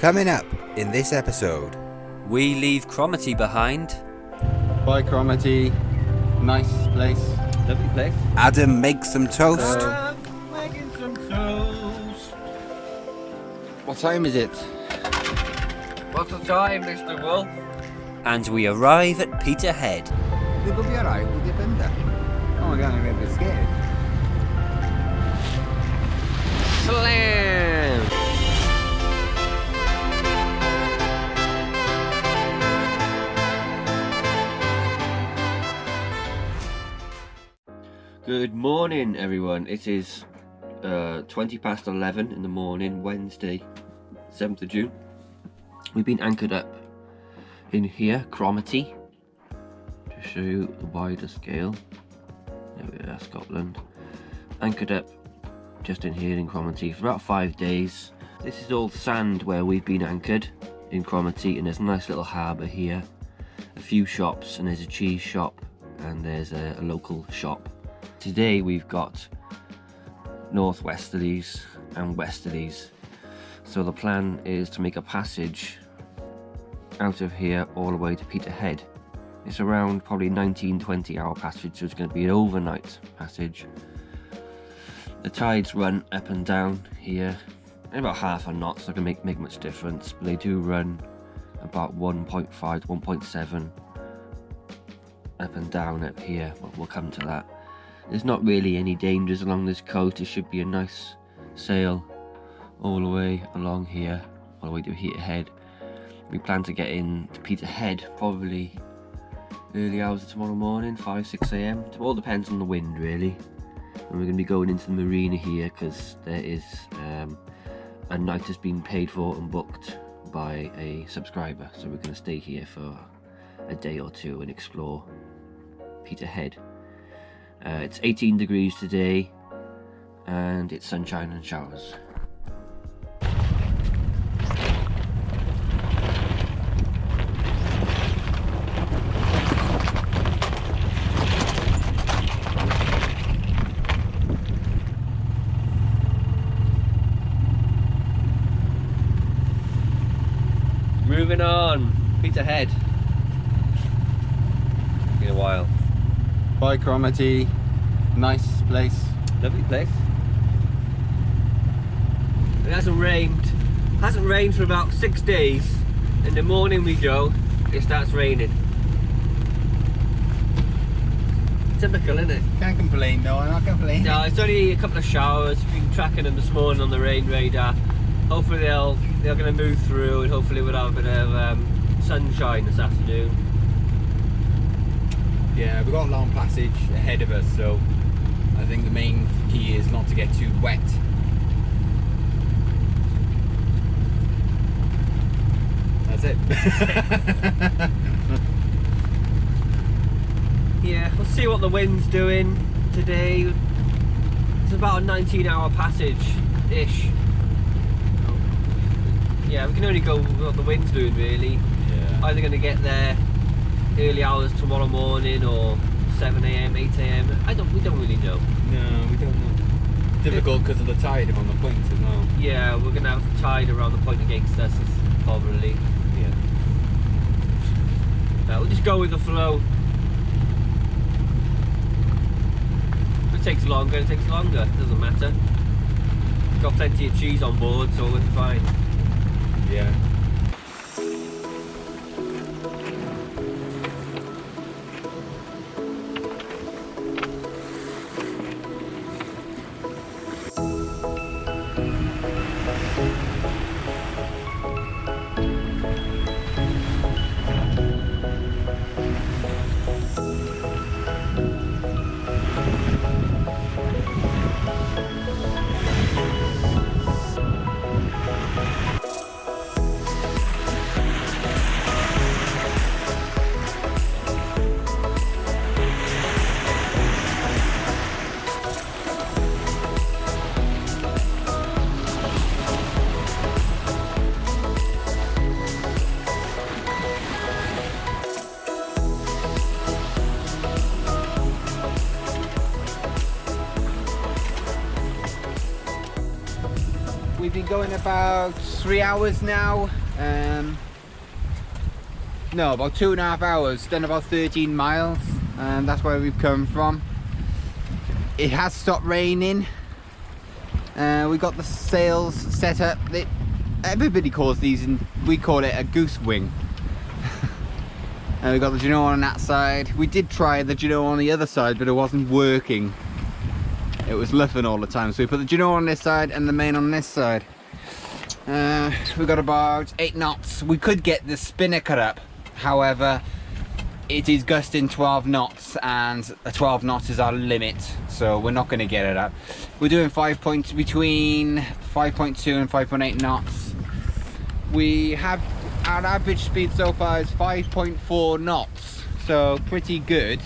Coming up in this episode, we leave Cromarty behind. Bye Cromarty, nice place, lovely place. Adam makes some toast. Making some toast. What time is it? What's the time, Mr. Wolf? And we arrive at Peterhead. Think we'll be alright, we'll dip in there. Oh my god, I'm a bit scared. Slam! Good morning, everyone. It is 20 past 11 in the morning, Wednesday, 7th of June. We've been anchored up in here, Cromarty, to show you the wider scale. There we are, Scotland. Anchored up just in here in Cromarty for about 5 days. This is all sand where we've been anchored in Cromarty, and there's a nice little harbour here. A few shops, and there's a cheese shop, and there's a local shop. Today we've got northwesterlies and westerlies, so the plan is to make a passage out of here all the way to Peterhead. It's around probably 19-20 hour passage, so it's going to be an overnight passage. The tides run up and down here in about half a knot, so it can make much difference, but they do run about 1.5 to 1.7 up and down up here, but we'll come to that. There's not really any dangers along this coast. It should be a nice sail all the way along here, all the way to Peterhead. We plan to get in to Peterhead probably early hours of tomorrow morning, 5-6 a.m. It all depends on the wind really. And we're going to be going into the marina here because there is a night has been paid for and booked by a subscriber. So we're going to stay here for a day or two and explore Peterhead. It's 18 degrees today and it's sunshine and showers. Moving on, Peterhead. Been a while. Bye Cromarty, nice place, lovely place. It hasn't rained for about 6 days. In the morning we go, it starts raining. Typical, isn't it? Can't complain, no, I'm not complaining. No, it's only a couple of showers. We've been tracking them this morning on the rain radar. Hopefully they're going to move through, and hopefully we'll have a bit of sunshine this afternoon. Yeah, we've got a long passage ahead of us, so I think the main key is not to get too wet. That's it. Yeah, we'll see what the wind's doing today. It's about a 19-hour passage-ish. Yeah, we can only go with what the wind's doing really. Yeah. Either going to get there early hours tomorrow morning or 7 a.m, 8 a.m. We don't really know. No, we don't know. Difficult because of the tide on the point as well. Yeah, we're going to have tide around the point against us, probably. Yeah. We'll just go with the flow. If it takes longer, it takes longer. It doesn't matter. We've got plenty of cheese on board, so we'll be fine. Yeah. been going about 3 hours now. No, about 2.5 hours. Done about 13 miles, and that's where we've come from. It has stopped raining. We got the sails set up. Everybody calls these, and we call it a goose wing. And we got the genoa on that side. We did try the genoa on the other side, but it wasn't working. It was luffing all the time. So we put the genoa on this side and the main on this side. We got about 8 knots. We could get the spinnaker up. However, it is gusting 12 knots, and a 12 knots is our limit. So we're not going to get it up. We're doing between 5.2 and 5.8 knots. We have our average speed so far is 5.4 knots, so pretty good.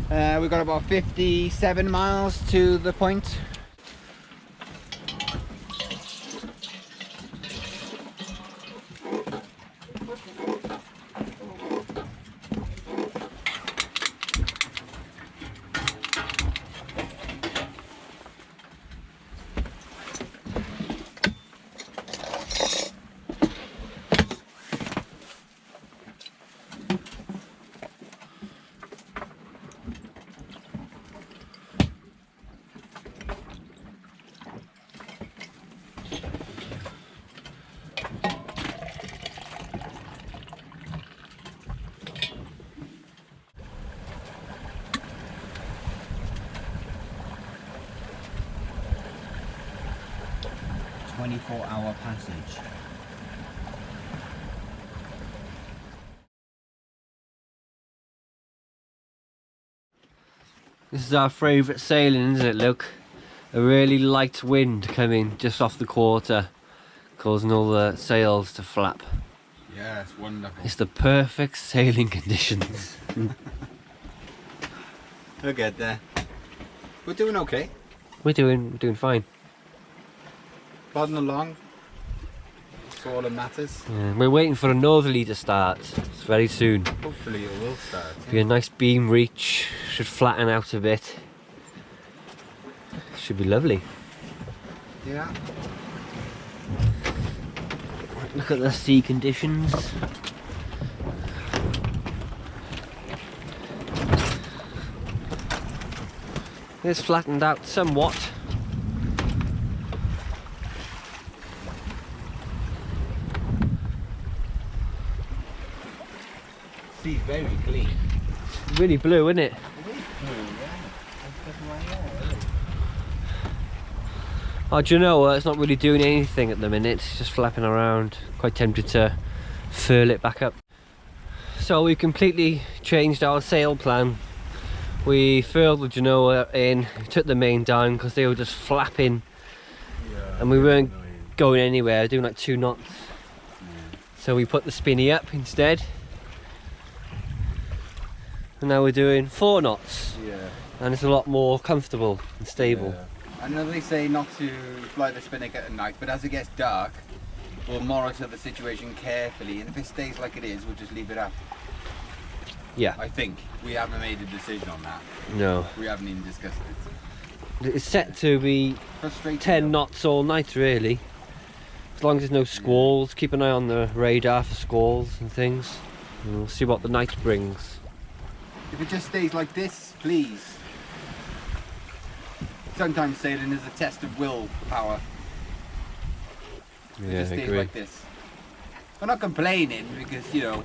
We've got about 57 miles to the point. Hour passage. This is our favourite sailing, isn't it? Look, a really light wind coming just off the quarter, causing all the sails to flap. Yeah, it's wonderful. It's the perfect sailing conditions. We'll get there. We're doing okay. We're doing fine. Plodding along. That's all that matters. Yeah, we're waiting for a northerly to start. It's very soon. Hopefully it will start. Be a nice beam reach. Should flatten out a bit. Should be lovely. Yeah. Look at the sea conditions. It's flattened out somewhat. Sea's very clean. Really blue, isn't it? Oh, do you know what? It's not really doing anything at the minute. It's just flapping around. Quite tempted to furl it back up. So we completely changed our sail plan. We furled the Genoa in, took the main down because they were just flapping, and we weren't going anywhere, doing like 2 knots. So we put the spinny up instead. And now we're doing 4 knots. Yeah. And it's a lot more comfortable and stable. I know they say not to fly the spinnaker at night, but as it gets dark, we'll monitor the situation carefully, and if it stays like it is, we'll just leave it up. Yeah. I think. We haven't made a decision on that. No. We haven't even discussed it. It's set to be Frustrating. 10 knots all night, really. As long as there's no squalls. Keep an eye on the radar for squalls and things. And we'll see what the night brings. If it just stays like this, please. Sometimes sailing is a test of willpower. It Yeah, just I stays agree. like this. We're not complaining because, you know,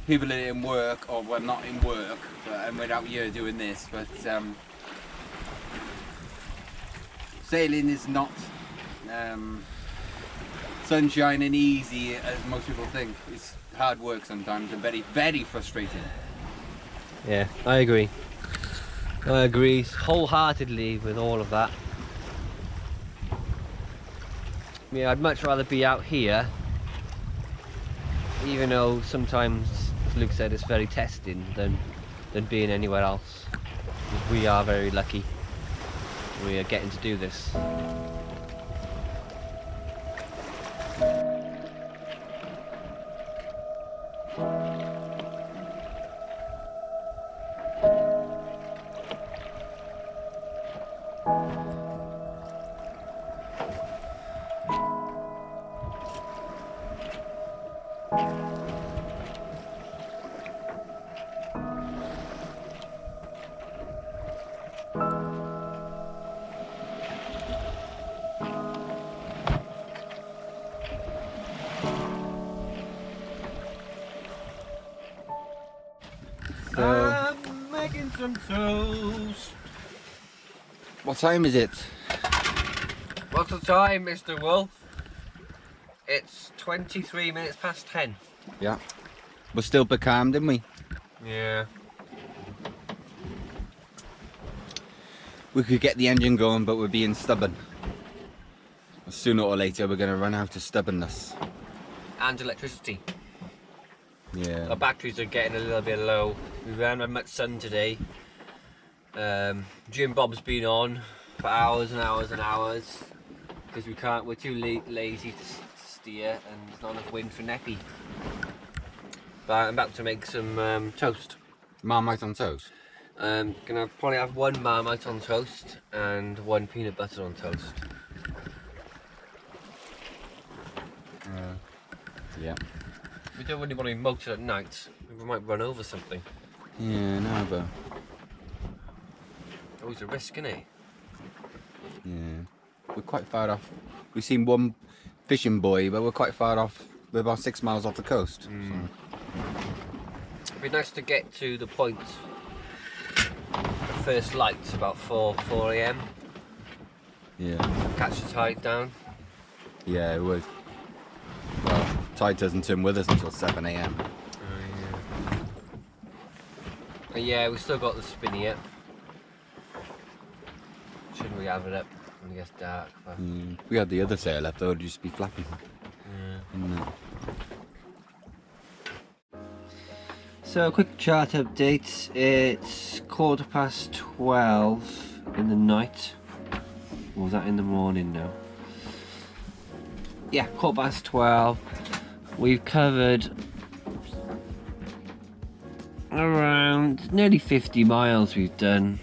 people are in work, or we're not in work, and we're out here doing this, but sailing is not sunshine and easy as most people think. It's hard work sometimes and very, very frustrating. Yeah, I agree. I agree wholeheartedly with all of that. Yeah, I'd much rather be out here, even though sometimes, as Luke said, it's very testing, than being anywhere else. We are very lucky we are getting to do this. So, I'm making some toast. what time is it? What's the time, Mr. Wolf? It's 23 minutes past 10. Yeah. We're still becalmed, didn't we? Yeah. We could get the engine going, but we're being stubborn. Sooner or later, we're going to run out of stubbornness. And electricity. Yeah. Our batteries are getting a little bit low. We ran with much sun today. Jim Bob's been on for hours and hours and hours because we're too lazy to steer, and there's not enough wind for Neppy. But I'm about to make some toast. Marmite on toast? Gonna probably have one Marmite on toast and one peanut butter on toast. Yeah. We don't really want to be motored at night. We might run over something. Yeah, no, but... Always a risk, isn't it? Yeah. We're quite far off. We've seen one fishing buoy, but we're quite far off. We're about 6 miles off the coast. So. It'd be nice to get to the point of first light about 4 a.m. Yeah. Catch the tide down. Yeah, it would. Well, tide doesn't turn with us until 7 a.m. Yeah, we've still got the spinny up. Shouldn't we have it up when it gets dark? But... If we had the other sail up, though, it'd just be flapping. Yeah. So, a quick chart update. It's 12:15 in the night. Or was that in the morning now? Yeah, 12:15. We've covered around nearly 50 miles we've done.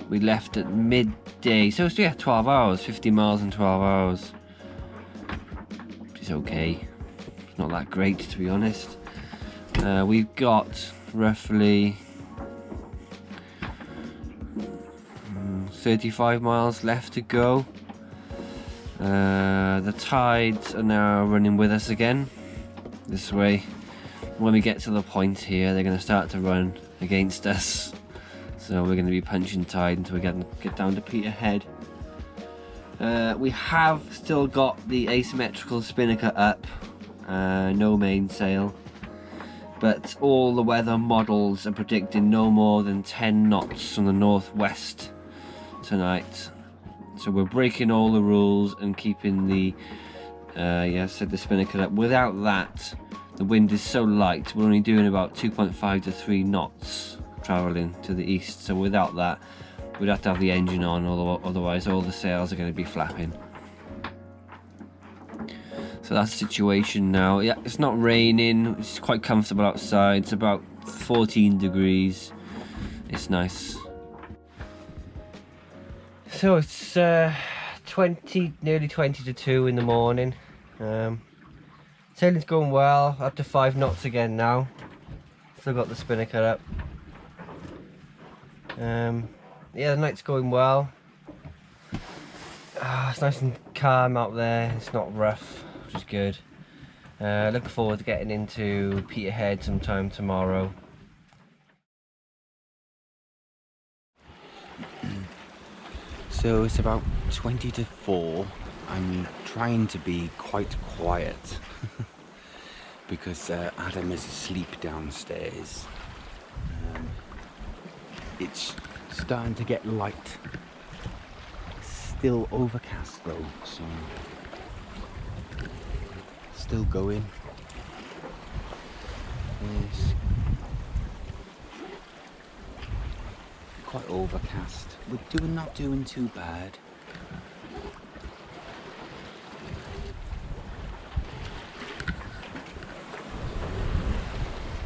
We left at midday, so it's 12 hours, 50 miles in 12 hours. Which is okay. It's not that great, to be honest. We've got roughly 35 miles left to go. The tides are now running with us again. This way, when we get to the point here, they're going to start to run against us. So we're going to be punching tide until we get down to Peterhead. We have still got the asymmetrical spinnaker up, no mainsail, but all the weather models are predicting no more than 10 knots from the northwest tonight. So we're breaking all the rules and keeping the the spinnaker up. Without that, the wind is so light, we're only doing about 2.5 to 3 knots travelling to the east. So without that, we'd have to have the engine on, otherwise all the sails are going to be flapping. So that's the situation now. Yeah, it's not raining, it's quite comfortable outside. It's about 14 degrees. It's nice. So it's nearly 20 to 2 in the morning. Sailing's going well, up to 5 knots again now. Still got the spinnaker up. Yeah, the night's going well. It's nice and calm out there, it's not rough, which is good. Looking forward to getting into Peterhead sometime tomorrow. So it's about 20 to 4. I'm trying to be quite quiet because Adam is asleep downstairs. It's starting to get light. Still overcast though, so still going. It's quite overcast. We're not doing too bad.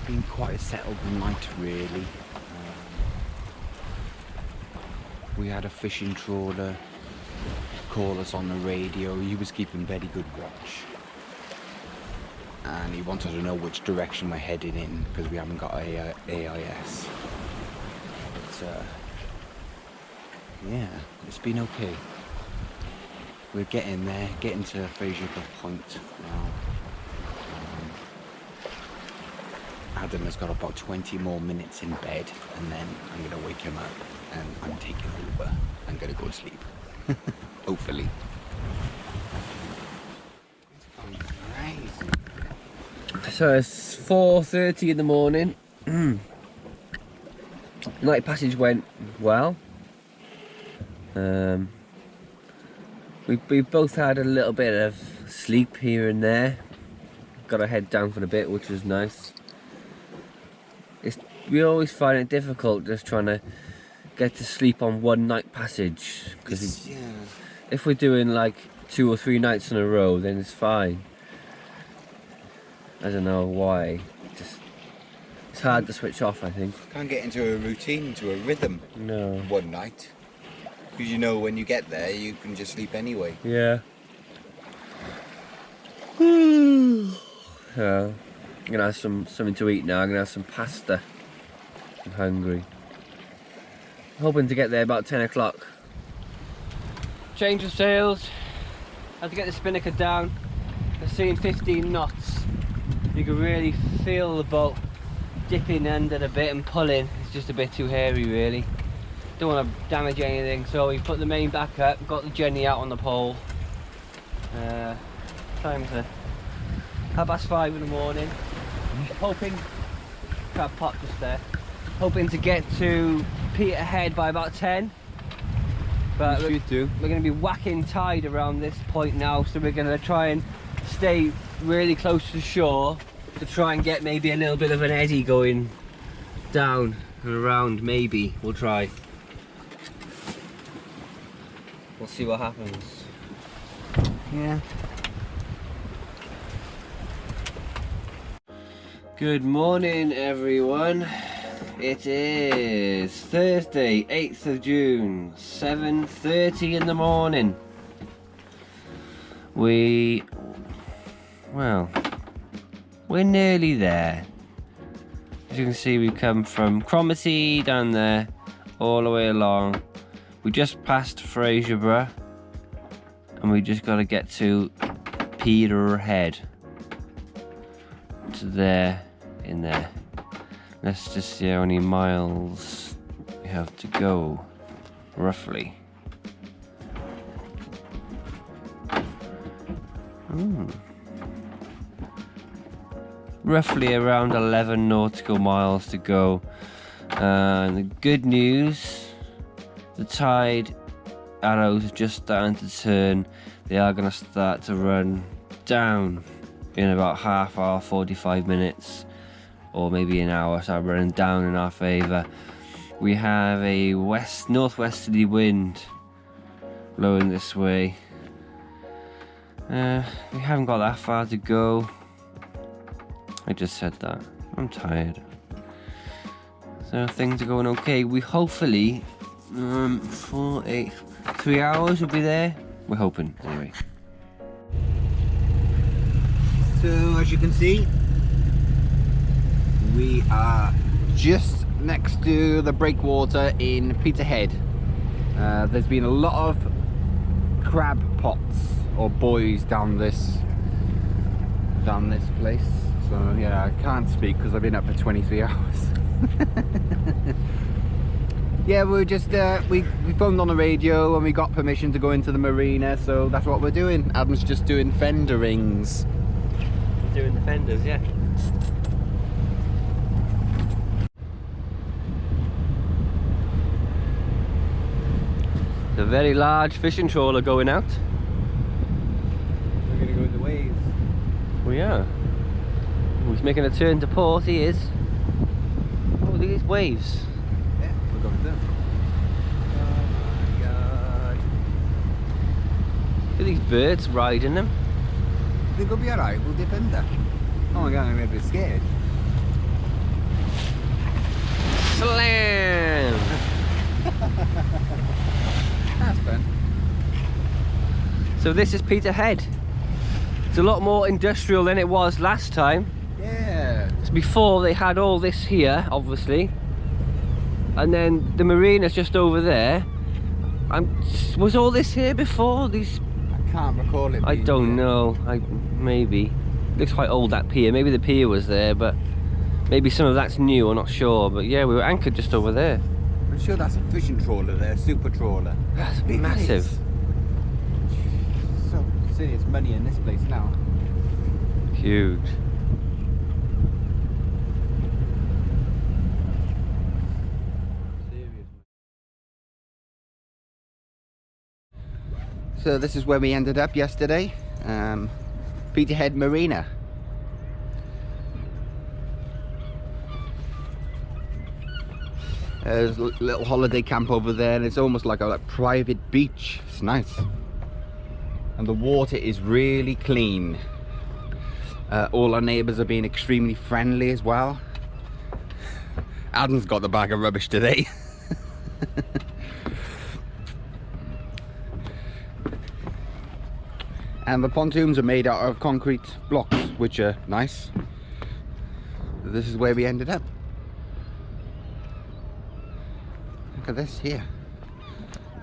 Been quite a settled night, really. We had a fishing trawler call us on the radio. He was keeping very good watch. and he wanted to know which direction we're heading in because we haven't got a AIS. But yeah, it's been okay. We're getting there, getting to Fraser Point now. Adam has got about 20 more minutes in bed, and then I'm going to wake him up and I'm taking over. I'm going to go to sleep. Hopefully. So it's 4:30 in the morning. Night passage went well. We both had a little bit of sleep here and there. Got our head down for a bit, which was nice. We always find it difficult just trying to get to sleep on one night passage, because if we're doing like 2 or 3 nights in a row, then it's fine. I don't know why. It's hard to switch off, I think. Can't get into a routine, into a rhythm. No. One night. Because you know when you get there, you can just sleep anyway. Yeah. So, I'm gonna have something to eat now. I'm gonna have some pasta. I'm hungry. Hoping to get there about 10 o'clock. Change of sails. Had to get the spinnaker down. I'm seeing 15 knots. You can really feel the boat dipping under a bit and pulling. It's just a bit too hairy, really. Don't want to damage anything, so we put the main back up, got the Jenny out on the pole. Time to 5:30 in the morning. Hoping, got a pot just there. Hoping to get to Peterhead by about 10. But we're going to be whacking tide around this point now, so we're going to try and stay really close to shore to try and get maybe a little bit of an eddy going down and around. Maybe we'll try. We'll see what happens. Yeah. Good morning, everyone. It is Thursday, 8th of June, 7:30 in the morning. We're nearly there. As you can see, we've come from Cromarty down there, all the way along. We just passed Fraserburgh, and we just got to get to Peterhead. To there, in there. Let's just see how many miles we have to go, roughly. Roughly around 11 nautical miles to go. And the good news, the tide arrows are just starting to turn. They are going to start to run down in about half hour, 45 minutes, or maybe an hour. Start running down in our favour. We have a northwesterly wind blowing this way. We haven't got that far to go. I just said that. I'm tired. So things are going okay. We hopefully, 3 hours will be there. We're hoping, anyway. So as you can see, we are just next to the breakwater in Peterhead. There's been a lot of crab pots or buoys down this place. So yeah, I can't speak because I've been up for 23 hours. Yeah, we're just we phoned on the radio and we got permission to go into the marina, so that's what we're doing. Adam's just doing fender rings. Doing the fenders, yeah. A very large fishing trawler going out. We're gonna go in the waves. We are. He's making a turn to port, he is. Oh, look at these waves. Yeah, we're going down. Oh my god. Look at these birds riding them. I think we'll be alright, we'll dip under. Oh my god, I'm a bit scared. Slam! That's fun. So this is Peterhead. It's a lot more industrial than it was last time. Yeah. It's before they had all this here, obviously. And then the marina's just over there. Was all this here before? These? I can't recall it. I don't know. Maybe. Looks quite old, that pier. Maybe the pier was there, but maybe some of that's new. I'm not sure. But yeah, we were anchored just over there. I'm sure that's a fishing trawler there, super trawler. That's Big massive. place. So serious money in this place now. Huge. So this is where we ended up yesterday, Peterhead Marina. There's a little holiday camp over there, and it's almost like a private beach. It's nice, and the water is really clean. All our neighbours are being extremely friendly as well. Adam's got the bag of rubbish today. And the pontoons are made out of concrete blocks, which are nice. This is where we ended up. Look at this here.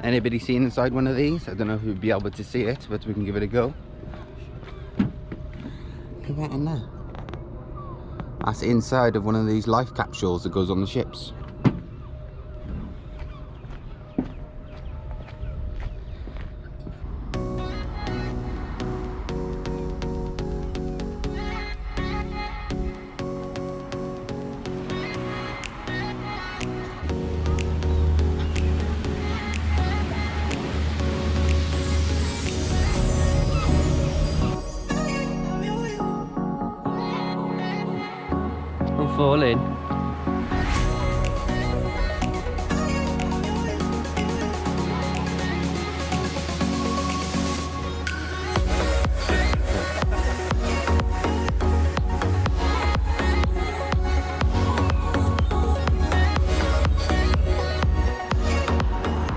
Anybody seen inside one of these? I don't know if you'd be able to see it, but we can give it a go. Look at that in there. That's inside of one of these life capsules that goes on the ships. Fall in.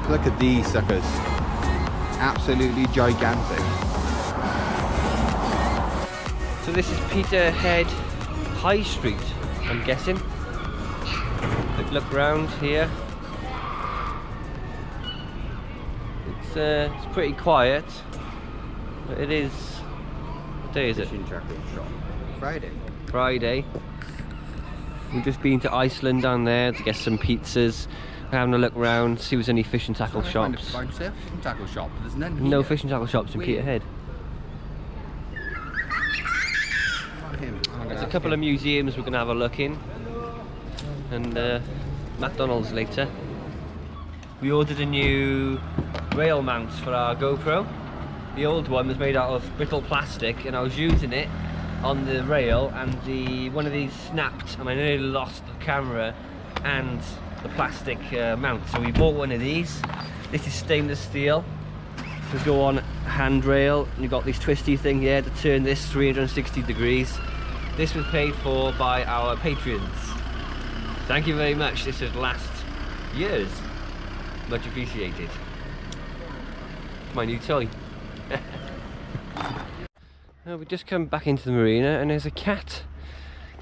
Look at these suckers. Absolutely gigantic. So this is Peterhead High Street, I'm guessing. Look round here. It's pretty quiet, but it is. What day is it? Friday. Friday. We've just been to Iceland down there to get some pizzas. We're having a look round, see if there's any fish and tackle shops. Find a fish and tackle shop. There's none here. No fish and tackle shops in Weird. Peterhead. There's a couple of museums we're going to have a look in, and McDonald's later. We ordered a new rail mount for our GoPro. The old one was made out of brittle plastic, and I was using it on the rail, and one of these snapped, and I nearly lost the camera and the plastic mount. So we bought one of these. This is stainless steel. To go on handrail, and you've got this twisty thing here to turn this 360 degrees. This was paid for by our patrons. Thank you very much. This has last years. Much appreciated. My new toy. Now we just come back into the marina, and there's a cat.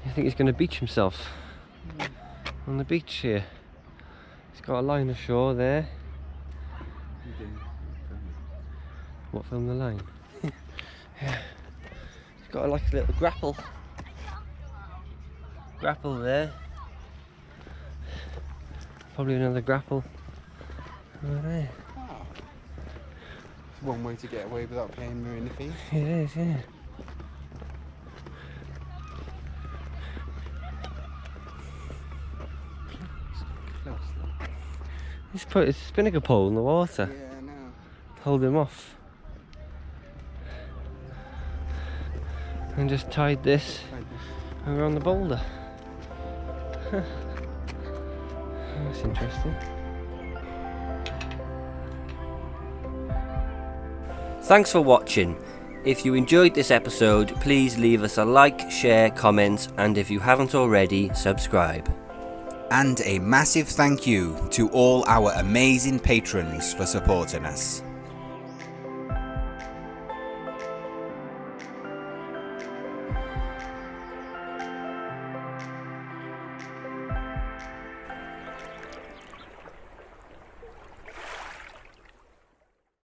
I think he's going to beach himself on the beach here. He's got a line ashore there. What, film the line? Yeah. He's got like a little grapple there. Probably another grapple over there. Oh. It's one way to get away without paying marina fees. It is, yeah. He's put his spinnaker pole in the water. Yeah, I know. Hold him off. And just tied this around the boulder. That's interesting. Thanks for watching. If you enjoyed this episode, please leave us a like, share, comment, and if you haven't already, subscribe. And a massive thank you to all our amazing patrons for supporting us.